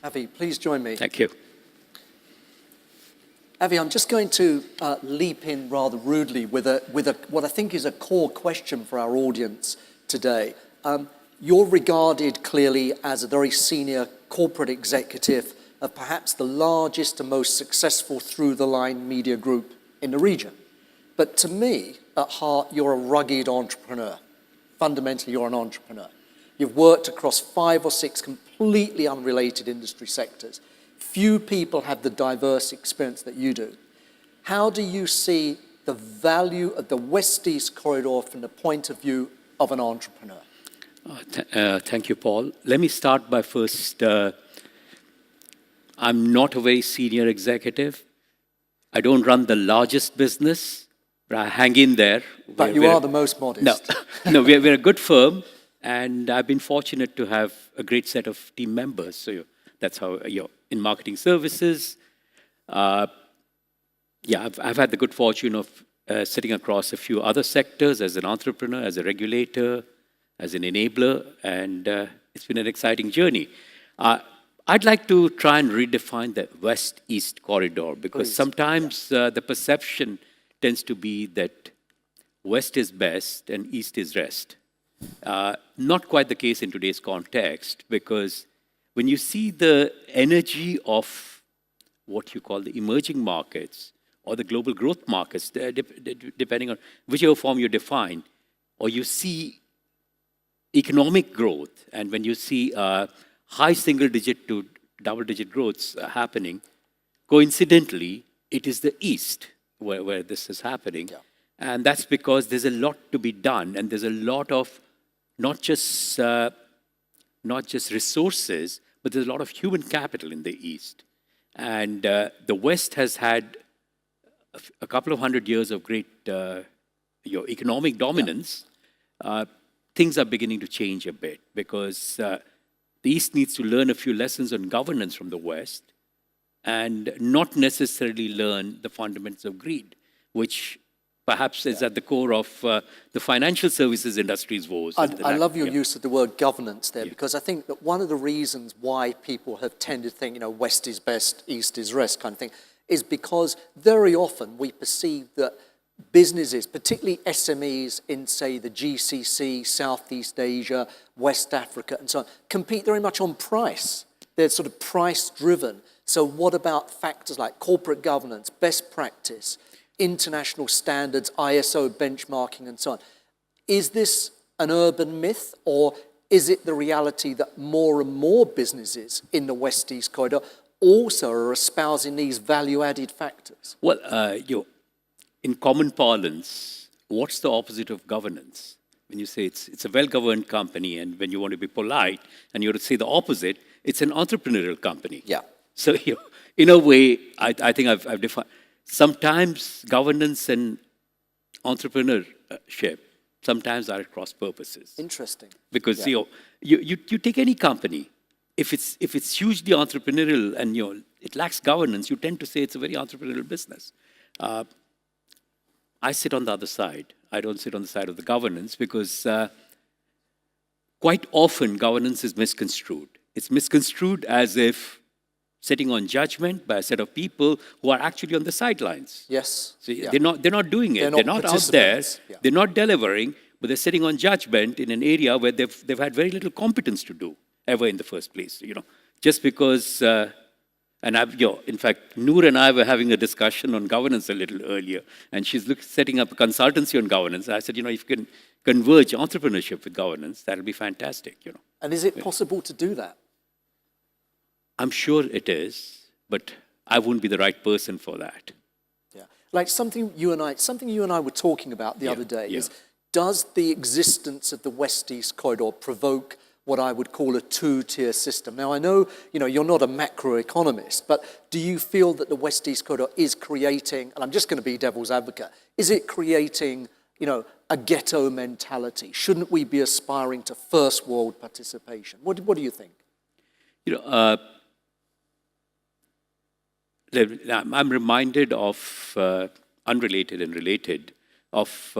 Avi, please join me. Thank you. Avi, I'm just going to leap in rather rudely with what I think is a core question for our audience today. You're regarded clearly as a very senior corporate executive of perhaps the largest and most successful through-the-line media group in the region. But to me, at heart, you're a rugged entrepreneur. Fundamentally, you're an entrepreneur. You've worked across 5 or 6 completely unrelated industry sectors. Few people have the diverse experience that you do. How do you see the value of the West-East corridor from the point of view of an entrepreneur? Thank you, Paul. Let me start by first, I'm not a very senior executive. I don't run the largest business, but I hang in there. But you are the most modest. No, we're a good firm, and I've been fortunate to have a great set of team members. So that's how, in marketing services, I've had the good fortune of sitting across a few other sectors as an entrepreneur, as a regulator, as an enabler, and it's been an exciting journey. I'd like to try and redefine the West-East corridor, because sometimes the perception tends to be that West is best and East is rest. Not quite the case in today's context, because when you see the energy of what you call the emerging markets or the global growth markets, depending on whichever form you define, or you see economic growth, and when you see high single-digit to double-digit growths happening, coincidentally, it is the East where this is happening. Yeah. And that's because there's a lot to be done, and there's a lot of not just resources, but there's a lot of human capital in the East. And the West has had a couple of 100 years of great economic dominance. Yeah. Things are beginning to change a bit, because the East needs to learn a few lessons on governance from the West and not necessarily learn the fundamentals of greed, which perhaps is at the core of the financial services industry's woes. I love your use of the word governance there, because I think that one of the reasons why people have tended to think, West is best, East is rest kind of thing, is because very often we perceive that businesses, particularly SMEs in, say, the GCC, Southeast Asia, West Africa, and so on, compete very much on price. They're sort of price-driven. So what about factors like corporate governance, best practice, international standards, ISO benchmarking, and so on? Is this an urban myth, or is it the reality that more and more businesses in the West-East corridor also are espousing these value-added factors? Well, in common parlance, what's the opposite of governance? When you say it's a well-governed company, and when you want to be polite and you want to say the opposite, it's an entrepreneurial company. Yeah. So in a way, I think I've defined, sometimes governance and entrepreneurship sometimes are at cross purposes. Interesting. Because you take any company, if it's hugely entrepreneurial and it lacks governance, you tend to say it's a very entrepreneurial business. I sit on the other side. I don't sit on the side of the governance, because quite often governance is misconstrued. It's misconstrued as if sitting on judgment by a set of people who are actually on the sidelines. Yes. So they're not doing it. They're not out there. Yeah. They're not delivering, but they're sitting on judgment in an area where they've had very little competence to do ever in the first place. Just because. In fact, Noor and I were having a discussion on governance a little earlier, and she's setting up a consultancy on governance. I said, if you can converge entrepreneurship with governance, that'll be fantastic. And is it possible to do that? I'm sure it is, but I wouldn't be the right person for that. Yeah, like something you and I were talking about the other day is, does the existence of the West-East corridor provoke what I would call a two-tier system? Now, I know, you're not a macroeconomist, but do you feel that the West-East corridor is creating, and I'm just going to be devil's advocate, is it creating, a ghetto mentality? Shouldn't we be aspiring to first world participation? What do you think? I'm reminded of, unrelated and related, of,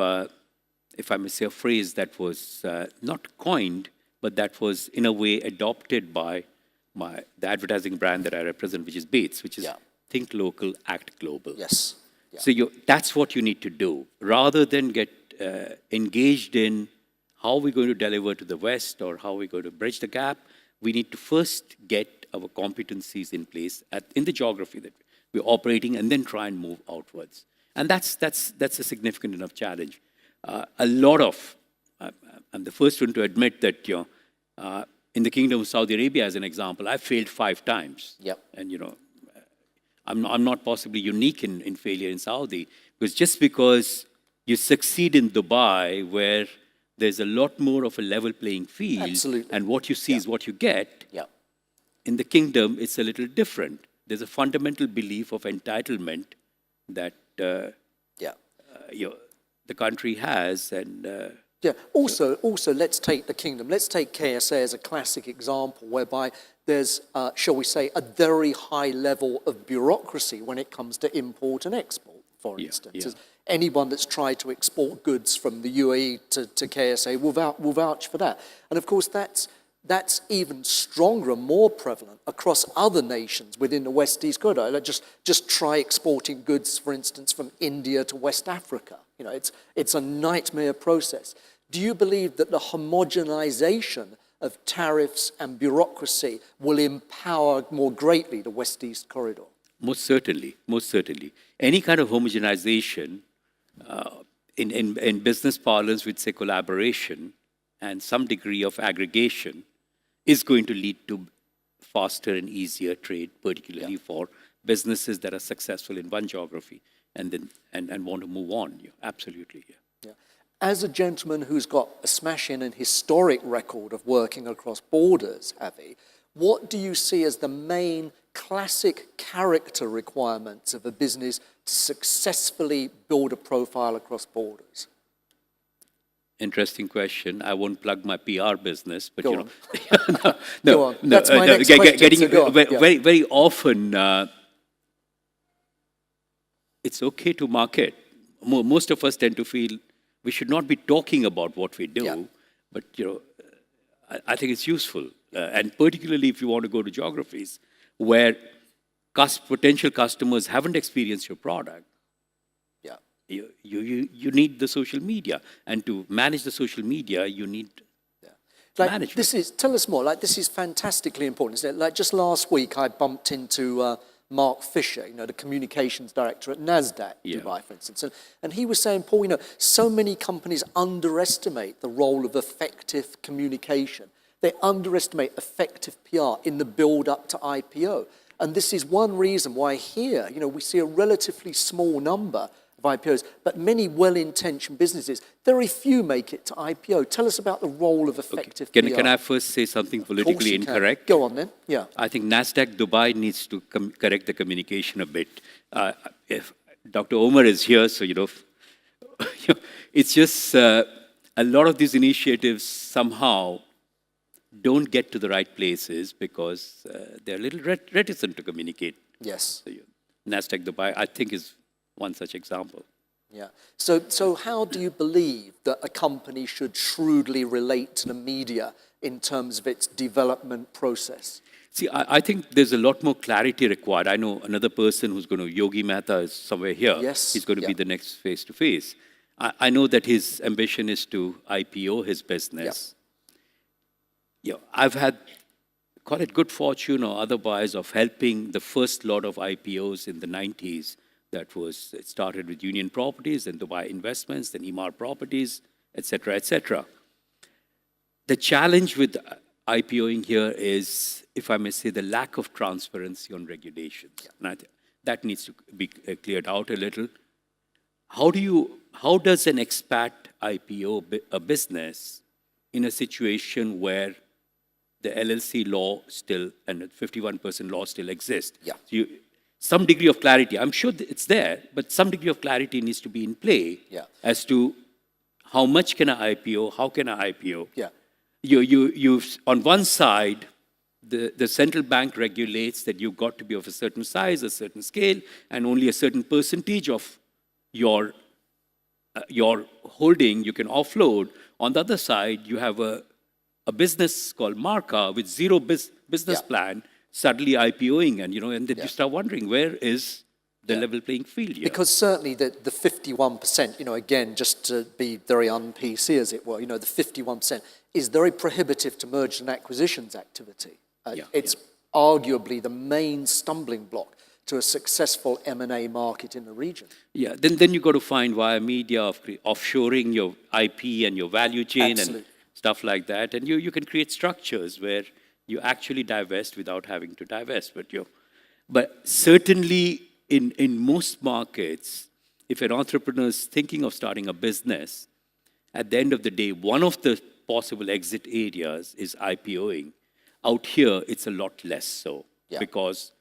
if I may say, a phrase that was not coined, but that was in a way adopted by the advertising brand that I represent, which is Bates, which is Yeah. think local, act global. Yes. Yeah. So that's what you need to do. Rather than get engaged in how we're going to deliver to the West or how we're going to bridge the gap, we need to first get our competencies in place in the geography that we're operating, and then try and move outwards. And that's a significant enough challenge. I'm the first one to admit that in the Kingdom of Saudi Arabia, as an example, I failed 5 times. Yep. And I'm not possibly unique in failure in Saudi, because just because you succeed in Dubai, where there's a lot more of a level playing field, Absolutely. and what you see is what you get. Yeah. In the kingdom, it's a little different. There's a fundamental belief of entitlement that Yeah. the country has, and Yeah. Also, let's take the kingdom. Let's take KSA as a classic example, whereby there's, shall we say, a very high level of bureaucracy when it comes to import and export, for instance. yeah. Anyone that's tried to export goods from the UAE to KSA will vouch for that. And of course, that's even stronger and more prevalent across other nations within the West-East corridor. Like just try exporting goods, for instance, from India to West Africa. It's a nightmare process. Do you believe that the homogenization of tariffs and bureaucracy will empower more greatly the West-East corridor? most certainly, most certainly. Any kind of homogenization in business parlance, we'd say collaboration and some degree of aggregation is going to lead to faster and easier trade, particularly for businesses that are successful in one geography and want to move on. Yeah, absolutely, yeah. Yeah. As a gentleman who's got a smashing and historic record of working across borders, Avi, what do you see as the main classic character requirements of a business to successfully build a profile across borders? Interesting question. I won't plug my PR business, but Go on. no, Go on. That's my next question, so go on. Yeah. Very often, it's okay to market. Most of us tend to feel we should not be talking about what we do, but I think it's useful, and particularly if you want to go to geographies where potential customers haven't experienced your product. You need the social media, and to manage the social media, you need management. Tell us more. This is fantastically important, isn't it? Just last week, I bumped into Mark Fisher, the communications director at NASDAQ Dubai, for instance, and he was saying, Paul, so many companies underestimate the role of effective communication. They underestimate effective PR in the build-up to IPO, and this is one reason why here, we see a relatively small number of IPOs, but many well-intentioned businesses, very few make it to IPO. Tell us about the role of effective PR. Can I first say something politically incorrect? Go on then, yeah. I think NASDAQ Dubai needs to correct the communication a bit. If Dr. Omar is here, so, it's just a lot of these initiatives somehow don't get to the right places because they're a little reticent to communicate. Yes. So, NASDAQ Dubai, I think, is one such example. Yeah. So how do you believe that a company should shrewdly relate to the media in terms of its development process? See, I think there's a lot more clarity required. I know another person who's going to, Yogi Mehta is somewhere here. Yes. He's going to be the next face-to-face. I know that his ambition is to IPO his business. I've had, call it good fortune or otherwise, of helping the first lot of IPOs in the 90s. It started with Union Properties, then Dubai Investments, then Emaar Properties, etc., etc. The challenge with IPOing here is, if I may say, the lack of transparency on regulations. And I think that needs to be cleared out a little. How does an expat IPO a business in a situation where the LLC law still and 51% law still exist? So some degree of clarity. I'm sure it's there, but some degree of clarity needs to be in play as to how much can I IPO, how can I IPO. You've on one side, the central bank regulates that you've got to be of a certain size, a certain scale, and only a certain percentage of your holding you can offload. On the other side, you have a a business called Marka with zero business Yeah. plan suddenly IPOing, and and then Yeah. you start wondering, where is the Yeah. level playing field here? Because certainly the 51%, again, just to be very un-PC as it were, the 51% is very prohibitive to mergers and acquisitions activity. It's arguably the main stumbling block to a successful M&A market in the region. Yeah, then you got to find via media of offshoring your IP and your value chain Absolutely. and stuff like that, and you can create structures where you actually divest without having to divest. But certainly in most markets, if an entrepreneur is thinking of starting a business, at the end of the day, one of the possible exit areas is IPOing. Out here, it's a lot less so because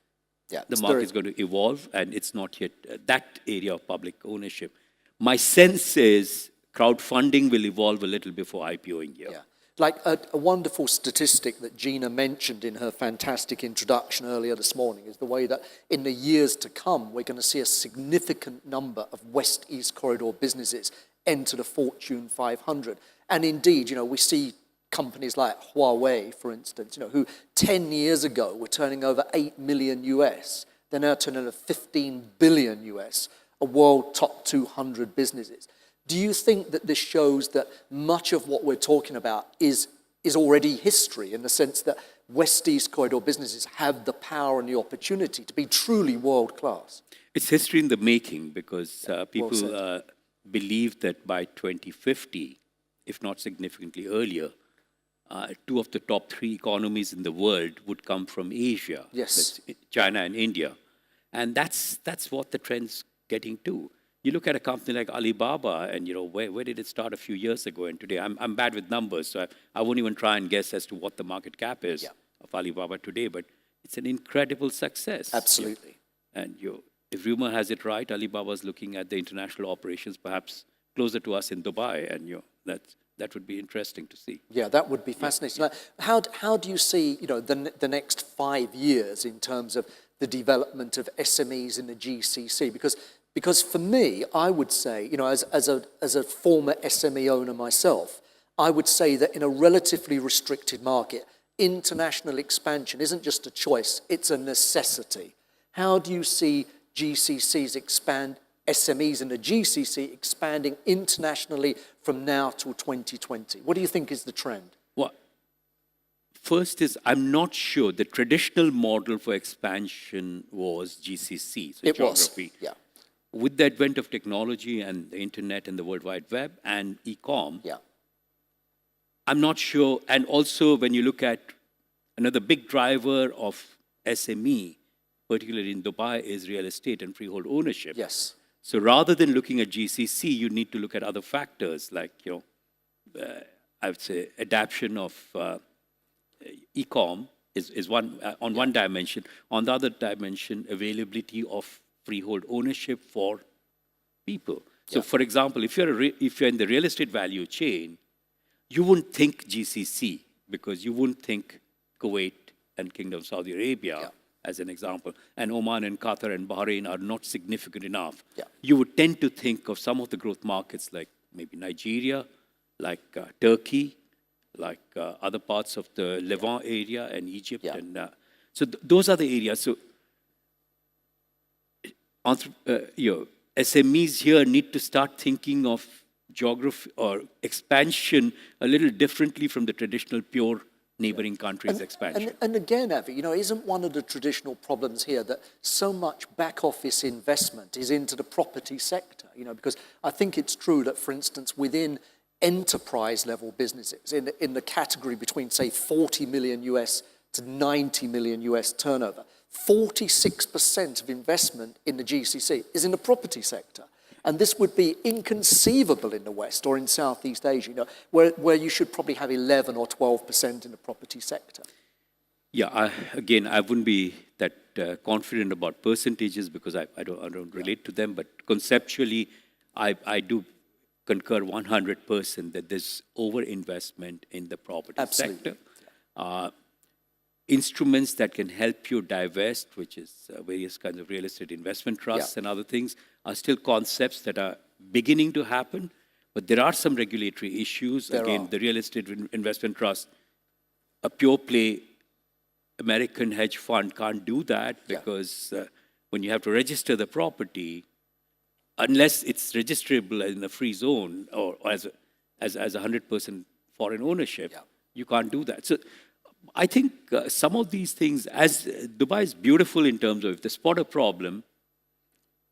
the market is going to evolve and it's not yet that area of public ownership. My sense is crowdfunding will evolve a little before IPOing here. Yeah. Like a wonderful statistic that Gina mentioned in her fantastic introduction earlier this morning is the way that in the years to come, we're going to see a significant number of West-East corridor businesses enter the Fortune 500. And indeed, we see companies like Huawei, for instance, who 10 years ago were turning over 8 million US. They're now turning over 15 billion US, a world top 200 businesses. Do you think that this shows that much of what we're talking about is already history in the sense that West-East corridor businesses have the power and the opportunity to be truly world-class? It's history in the making because people believe that by 2050, if not significantly earlier, two of the top three economies in the world would come from Asia. Yes. That's China and India. And that's what the trend's getting to. You look at a company like Alibaba, and where did it start a few years ago? And today, I'm bad with numbers, so I won't even try and guess as to what the market cap is of Alibaba today. But it's an incredible success. Absolutely. And if rumor has it right, Alibaba's looking at the international operations, perhaps closer to us in Dubai, and that would be interesting to see. Yeah, that would be fascinating. How do you see the next 5 years in terms of the development of SMEs in the GCC? Because for me, I would say, as a former SME owner myself, I would say that in a relatively restricted market, international expansion isn't just a choice, it's a necessity. How do you see SMEs in the GCC expanding internationally from now till 2020? What do you think is the trend? Well, first is I'm not sure the traditional model for expansion was GCC, so It geography. was, yeah. With the advent of technology and the internet and the World Wide Web and e-com, I'm not sure. And also when you look at another big driver of SME, particularly in Dubai, is real estate and freehold ownership. Yes. So rather than looking at GCC, you need to look at other factors like, I would say adaptation of e-com is one on one dimension. On the other dimension, availability of freehold ownership for people. So, for example, if you're in the real estate value chain, you wouldn't think GCC because you wouldn't think Kuwait and Kingdom of Saudi Arabia, as an example, and Oman and Qatar and Bahrain are not significant enough. You would tend to think of some of the growth markets like maybe Nigeria, like Turkey, like other parts of the Levant area and Egypt. And so those are the areas. So SMEs here need to start thinking of geography or expansion a little differently from the traditional pure neighboring countries' expansion. And again, Avi, isn't one of the traditional problems here that so much back office investment is into the property sector? Because I think it's true that, for instance, within enterprise level businesses, in the category between, say, 40 million US to 90 million US turnover, 46% of investment in the GCC is in the property sector. And this would be inconceivable in the West or in Southeast Asia, where you should probably have 11 or 12% in the property sector. Yeah, I wouldn't be that confident about percentages because I don't relate to them. But conceptually, I do concur 100% that there's overinvestment in the property sector. Instruments that can help you divest, which is various kinds of real estate investment trusts and other things, are still concepts that are beginning to happen. But there are some regulatory issues. The real estate investment trust a pure play American hedge fund can't do that because when you have to register the property, unless it's registrable in a free zone or as 100% foreign ownership, you can't do that. So I think some of these things, as Dubai is beautiful in terms of if they spot a problem,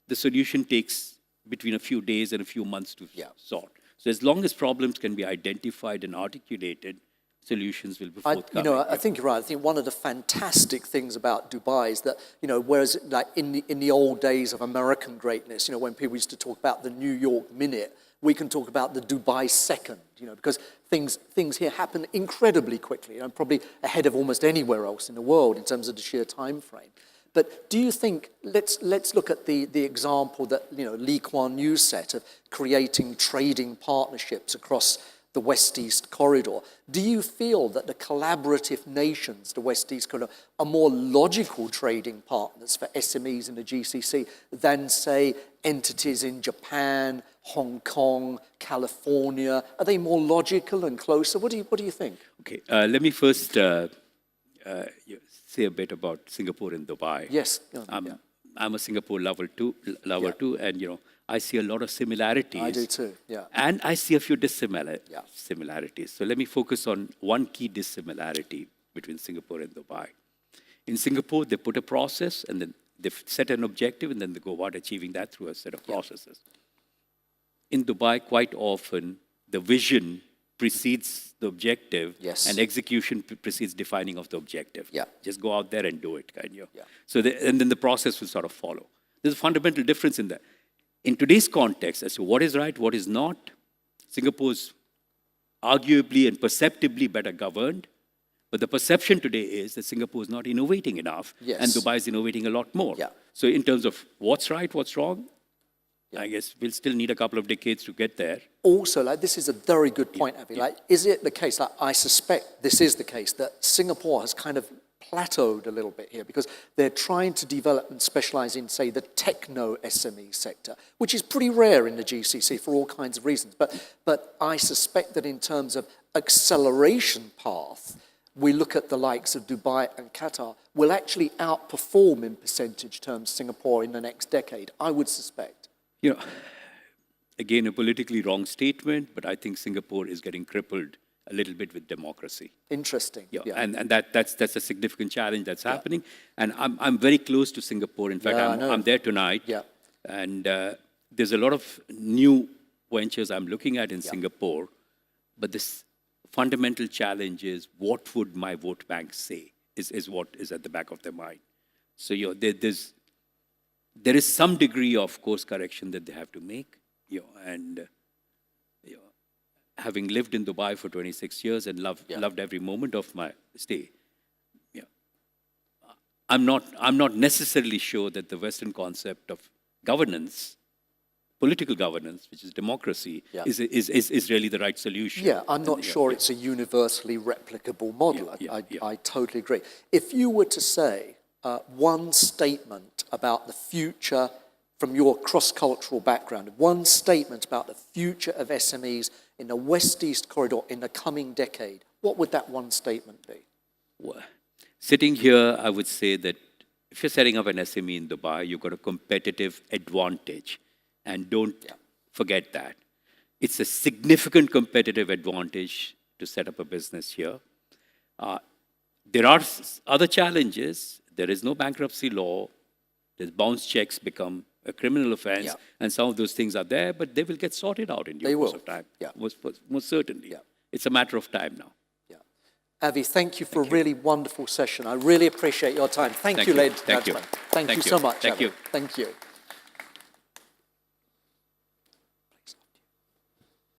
the solution takes between a few days and a few months to sort. So as long as problems can be identified and articulated, solutions will be forthcoming. I think you're right. I think one of the fantastic things about Dubai is that, whereas like in the old days of American greatness, when people used to talk about the New York minute, we can talk about the Dubai second, because things here happen incredibly quickly, probably ahead of almost anywhere else in the world in terms of the sheer time frame. But do you think, let's look at the example that Lee Kuan Yew set of creating trading partnerships across the West-East corridor. Do you feel that the collaborative nations, the West-East corridor, are more logical trading partners for SMEs in the GCC than, say, entities in Japan, Hong Kong, California? Are they more logical and closer? What do you think? Okay, let me first say a bit about Singapore and Dubai. Yes. I'm a Singapore lover too, and I see a lot of similarities. I do too, yeah. And I see a few similarities. So let me focus on one key dissimilarity between Singapore and Dubai. In Singapore, they put a process and then they set an objective and then they go about achieving that through a set of processes. In Dubai, quite often, the vision precedes the objective and execution precedes defining of the objective. Just go out there and do it, kind of. So and then the process will sort of follow. There's a fundamental difference in that. In today's context, as to what is right, what is not, Singapore's arguably and perceptibly better governed, but the perception today is that Singapore is not innovating enough, and Dubai is innovating a lot more. So in terms of what's right, what's wrong, I guess we'll still need a couple of decades to get there. Also, this is a very good point, Avi. Is it the case, I suspect this is the case, that Singapore has kind of plateaued a little bit here because they're trying to develop and specialize in, say, the techno SME sector, which is pretty rare in the GCC for all kinds of reasons. But I suspect that in terms of acceleration path, we look at the likes of Dubai and Qatar will actually outperform in percentage terms Singapore in the next decade, I would suspect. Again, a politically wrong statement, but I think Singapore is getting crippled a little bit with democracy. Interesting. And that's a significant challenge that's happening. And I'm very close to Singapore. In fact, I'm there tonight. And there's a lot of new ventures I'm looking at in Singapore. But this fundamental challenge is, what would my vote bank say, is what is at the back of their mind. So there is some degree of course correction that they have to make. Having lived in Dubai for 26 years and loved every moment of my stay, I'm not necessarily sure that the Western concept of governance, political governance, which is democracy, is really the right solution. I'm not sure it's a universally replicable model. I totally agree. If you were to say one statement about the future from your cross-cultural background, one statement about the future of SMEs in the West-East corridor in the coming decade, what would that one statement be? Well, sitting here, I would say that if you're setting up an SME in Dubai, you've got a competitive advantage. And don't forget that. It's a significant competitive advantage to set up a business here. There are other challenges. There is no bankruptcy law. The bounce checks become a criminal offense, and some of those things are there, but they will get sorted out in due course of time. Most certainly. It's a matter of time now. Avi, thank you for a really wonderful session. I really appreciate your time. Thank you, ladies and gentlemen. Thank you so much. Thank you. Thank you.